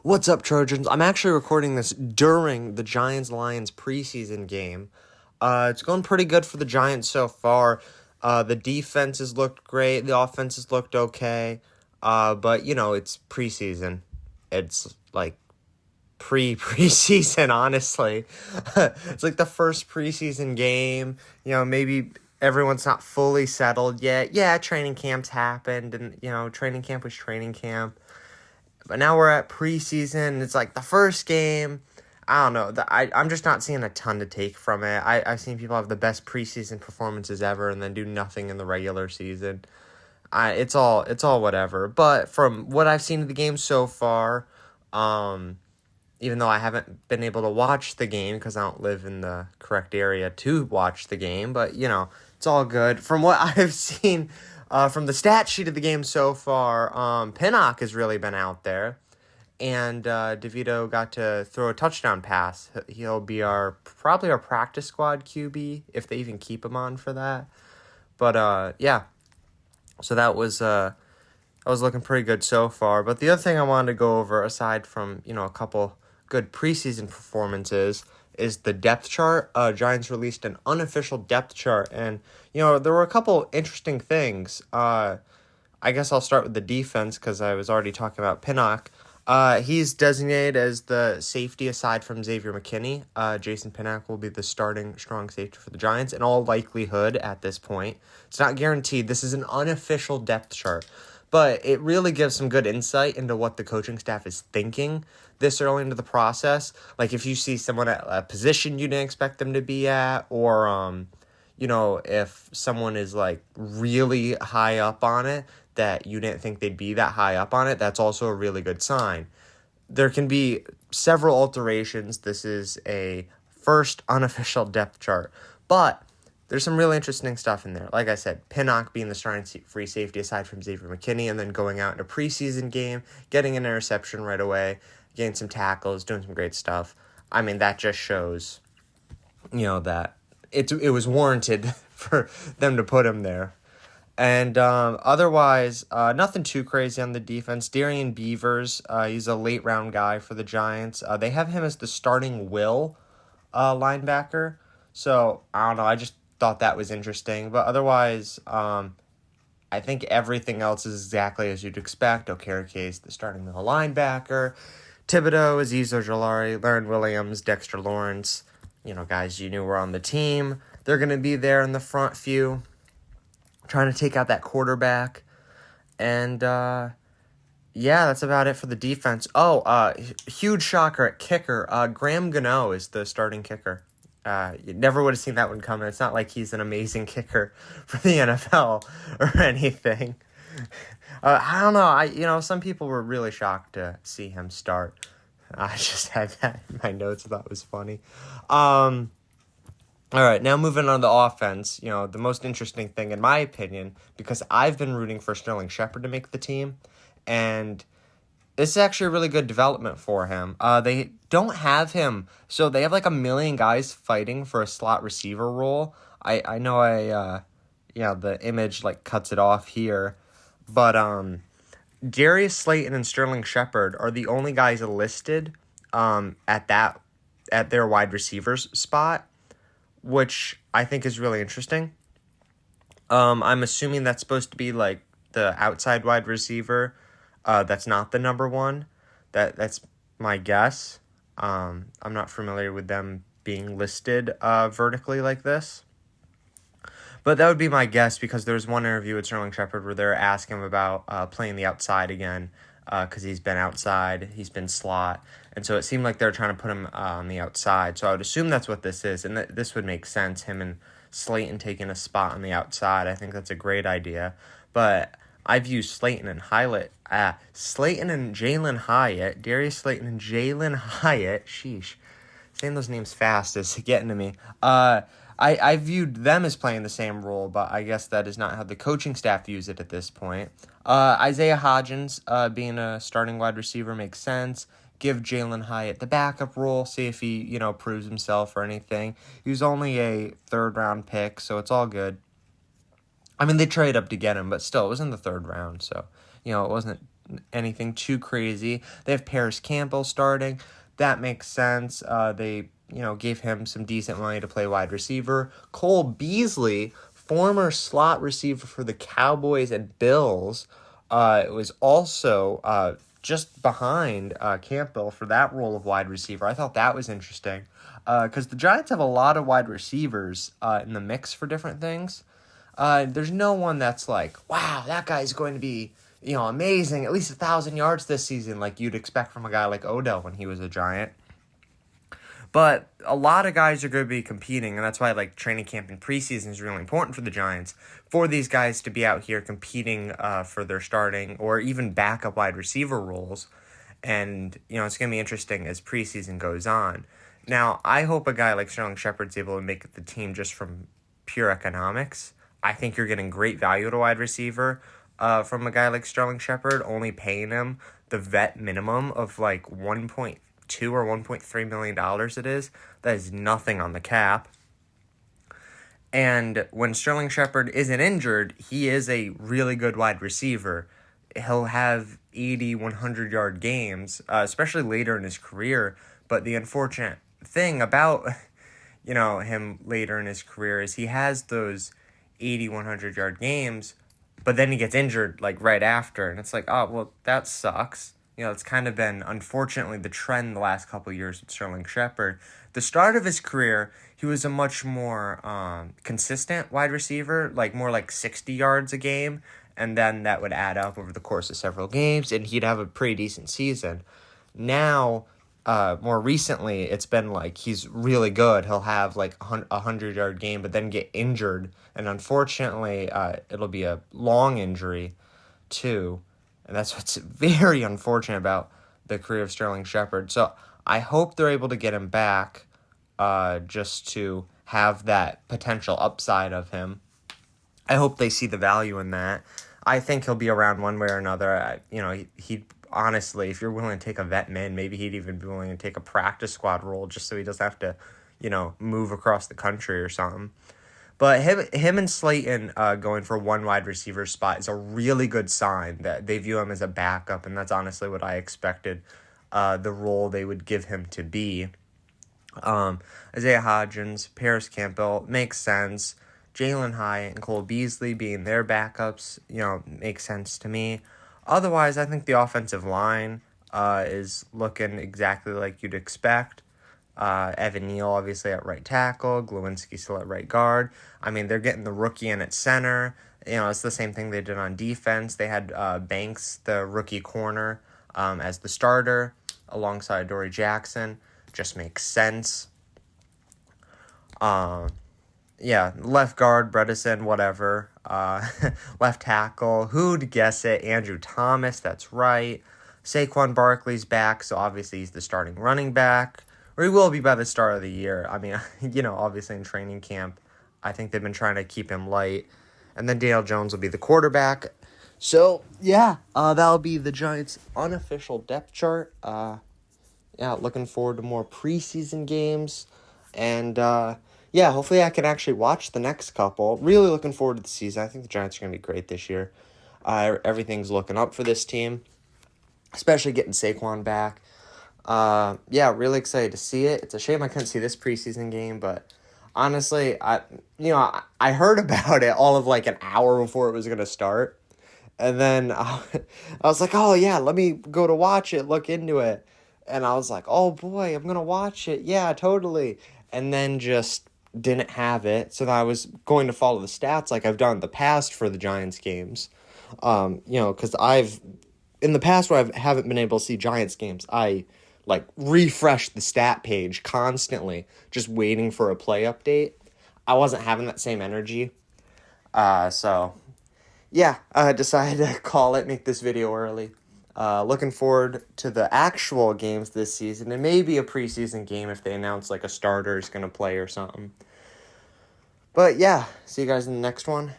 What's up, Trojans? I'm actually recording this during the Giants-Lions preseason game. It's going pretty good for the Giants so far. The defenses looked great. The offenses looked okay. But, it's preseason. It's like preseason, honestly. It's like the first preseason game. Maybe everyone's not fully settled yet. Yeah, training camps happened, and, training camp was training camp. But now we're at preseason. It's like the first game. I don't know. I'm just not seeing a ton to take from it. I've seen people have the best preseason performances ever and then do nothing in the regular season. It's all whatever. But from what I've seen of the game so far, even though I haven't been able to watch the game because I don't live in the correct area to watch the game, but, it's all good. From what I've seen from the stat sheet of the game so far, Pinnock has really been out there, and DeVito got to throw a touchdown pass. He'll be probably our practice squad QB, if they even keep him on for that. But, yeah, so that was looking pretty good so far. But the other thing I wanted to go over, aside from, a couple good preseason performances, is the depth chart. Giants released an unofficial depth chart, and, there were a couple interesting things. I guess I'll start with the defense, because I was already talking about Pinnock. He's designated as the safety aside from Xavier McKinney. Jason Pinnock will be the starting strong safety for the Giants, in all likelihood at this point. It's not guaranteed. This is an unofficial depth chart, but it really gives some good insight into what the coaching staff is thinking this early into the process. Like, if you see someone at a position you didn't expect them to be at, or, if someone is, like, really high up on it that you didn't think they'd be that high up on it, that's also a really good sign. There can be several alterations. This is a first unofficial depth chart, but there's some really interesting stuff in there. Like I said, Pinnock being the starting free safety aside from Xavier McKinney, and then going out in a preseason game, getting an interception right away, getting some tackles, doing some great stuff. I mean, that just shows, that it was warranted for them to put him there. And otherwise, nothing too crazy on the defense. Darian Beavers, he's a late-round guy for the Giants. They have him as the starting will linebacker. So, I don't know, I just thought that was interesting. But otherwise, I think everything else is exactly as you'd expect. Okereke, the starting middle linebacker. Thibodeau, Azeez Ojulari, Laren Williams, Dexter Lawrence. Guys you knew were on the team. They're going to be there in the front few, trying to take out that quarterback. And, yeah, that's about it for the defense. Huge shocker at kicker. Graham Gano is the starting kicker. You never would have seen that one coming. It's not like he's an amazing kicker for the NFL or anything. I don't know. Some people were really shocked to see him start. I just had that in my notes. I thought it was funny. All right, now moving on to the offense. The most interesting thing, in my opinion, because I've been rooting for Sterling Shepard to make the team, and this is actually a really good development for him. They don't have him, so they have like a million guys fighting for a slot receiver role. I know the image like cuts it off here, but Darius Slayton and Sterling Shepard are the only guys listed at their wide receivers spot, which I think is really interesting. I'm assuming that's supposed to be like the outside wide receiver. That's not the number one. That's my guess. I'm not familiar with them being listed vertically like this. But that would be my guess, because there was one interview with Sterling Shepard where they're asking him about playing the outside again, because he's been outside, he's been slot, and so it seemed like they're trying to put him on the outside. So I would assume that's what this is, and this would make sense, him and Slayton taking a spot on the outside. I think that's a great idea. But I view Slayton and Jalen Hyatt, Darius Slayton and Jalen Hyatt, sheesh, saying those names fast is getting to me. I viewed them as playing the same role, but I guess that is not how the coaching staff views it at this point. Isaiah Hodgins being a starting wide receiver makes sense. Give Jalen Hyatt the backup role, see if he, proves himself or anything. He was only a third-round pick, so it's all good. I mean, they trade up to get him, but still, it was in the third round, so, it wasn't anything too crazy. They have Paris Campbell starting. That makes sense. They gave him some decent money to play wide receiver. Cole Beasley, former slot receiver for the Cowboys and Bills, was also just behind Campbell for that role of wide receiver. I thought that was interesting because the Giants have a lot of wide receivers in the mix for different things. There's no one that's like, wow, that guy's going to be, amazing, at least 1,000 yards this season, like you'd expect from a guy like Odell when he was a Giant. But a lot of guys are going to be competing, and that's why training camp and preseason is really important for the Giants, for these guys to be out here competing for their starting or even backup wide receiver roles. And, it's going to be interesting as preseason goes on. Now, I hope a guy like Sterling Shepard's able to make the team just from pure economics. I think you're getting great value at a wide receiver from a guy like Sterling Shepard, only paying him the vet minimum of $1.2 or $1.3 million it is. That is nothing on the cap. And when Sterling Shepard isn't injured, he is a really good wide receiver. He'll have 80, 100-yard games, especially later in his career. But the unfortunate thing about, him later in his career is he has those 80, 100-yard games, but then he gets injured, right after. And it's oh, well, that sucks. It's kind of been, unfortunately, the trend the last couple of years with Sterling Shepard. The start of his career, he was a much more consistent wide receiver, more like 60 yards a game, and then that would add up over the course of several games, and he'd have a pretty decent season. Now, more recently, it's been he's really good. He'll have a 100-yard game, but then get injured, and unfortunately, it'll be a long injury, too. And that's what's very unfortunate about the career of Sterling Shepard. So I hope they're able to get him back just to have that potential upside of him. I hope they see the value in that. I think he'll be around one way or another. He'd honestly, if you're willing to take a vet min, maybe he'd even be willing to take a practice squad role just so he doesn't have to, move across the country or something. But him and Slayton going for one wide receiver spot is a really good sign that they view him as a backup, and that's honestly what I expected the role they would give him to be. Isaiah Hodgins, Paris Campbell, makes sense. Jalen Hyatt and Cole Beasley being their backups, makes sense to me. Otherwise, I think the offensive line is looking exactly like you'd expect. Evan Neal, obviously, at right tackle. Glowinski still at right guard. I mean, they're getting the rookie in at center. It's the same thing they did on defense. They had Banks, the rookie corner, as the starter alongside Dory Jackson. Just makes sense. Left guard, Bredesen, whatever. Left tackle, who'd guess it? Andrew Thomas, that's right. Saquon Barkley's back, so obviously he's the starting running back. Or he will be by the start of the year. I mean, obviously in training camp, I think they've been trying to keep him light. And then Daniel Jones will be the quarterback. So, that'll be the Giants' unofficial depth chart. Looking forward to more preseason games. And, hopefully I can actually watch the next couple. Really looking forward to the season. I think the Giants are going to be great this year. Everything's looking up for this team, especially getting Saquon back. Really excited to see it. It's a shame I couldn't see this preseason game, but honestly, I heard about it all of an hour before it was going to start. And then I was like, oh yeah, let me go to watch it, look into it. And I was like, oh boy, I'm going to watch it. Yeah, totally. And then just didn't have it. So I was going to follow the stats like I've done in the past for the Giants games. Because in the past where I haven't been able to see Giants games, I refresh the stat page constantly, just waiting for a play update. I wasn't having that same energy. I decided to call it, make this video early. Looking forward to the actual games this season, and maybe a preseason game if they announce a starter is going to play or something. But see you guys in the next one.